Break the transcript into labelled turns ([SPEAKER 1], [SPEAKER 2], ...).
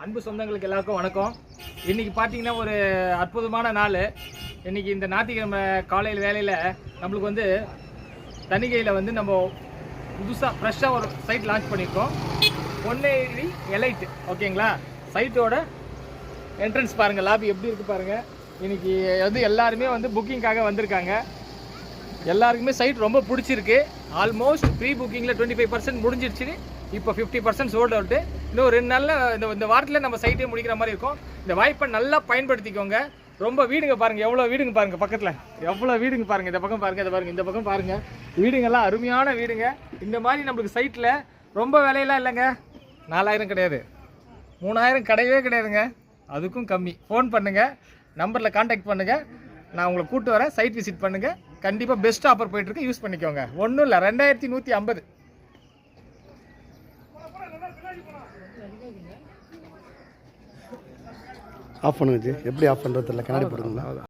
[SPEAKER 1] அன்பு சொந்தங்களுக்கு எல்லாருக்கும் வணக்கம். இன்றைக்கி பார்த்தீங்கன்னா ஒரு அற்புதமான நாள். இன்றைக்கி இந்த ஞாயிற்றுக்கிழமை காலையில் வேலையில் நம்மளுக்கு வந்து தணிகையில் வந்து நம்ம புதுசாக ஃப்ரெஷ்ஷாக ஒரு சைட் லான்ச் பண்ணியிருக்கோம். பொன்னேரி எலைட். ஓகேங்களா? சைட்டோட என்ட்ரன்ஸ் பாருங்கள், லாபி எப்படி இருக்குது பாருங்கள். இன்றைக்கி வந்து எல்லாருமே வந்து புக்கிங்காக வந்திருக்காங்க. எல்லாருக்குமே சைட் ரொம்ப பிடிச்சிருக்கு. ஆல்மோஸ்ட் ப்ரீ புக்கிங்கில் 25% முடிஞ்சிருச்சு. இப்போ 50% சோல்ட் அவுட்டு. இன்னும் 2 நாளில் இந்த வாரத்தில் நம்ம சைட்டே முடிக்கிற மாதிரி இருக்கும். இந்த வாய்ப்பை நல்லா பயன்படுத்திக்கோங்க. ரொம்ப வீடுங்க பாருங்கள், எவ்வளோ வீடுங்க பாருங்கள், பக்கத்தில் எவ்வளோ வீடுங்க பாருங்கள். இந்த பக்கம் பாருங்கள், இதை பாருங்கள், இந்த பக்கம் பாருங்கள். வீடுங்கள்லாம் அருமையான வீடுங்க. இந்த மாதிரி நம்மளுக்கு சைட்டில் ரொம்ப விலையெல்லாம் இல்லைங்க. 4000 கிடையாது, 3000 கிடையவே கிடையாதுங்க. அதுக்கும் கம்மி. ஃபோன் பண்ணுங்கள், நம்பரில் கான்டாக்ட் பண்ணுங்கள், நான் உங்களை கூப்பிட்டு வரேன். சைட் விசிட் பண்ணுங்கள். கண்டிப்பாக பெஸ்ட் ஆஃபர் போயிட்டுருக்கு, யூஸ் பண்ணிக்கோங்க. ஒன்றும் இல்லை, 2150.
[SPEAKER 2] ஆஃப் பண்ணுங்க. எப்படி ஆஃப் பண்ணுறது இல்லை, கண்ணாடி போடுங்களா?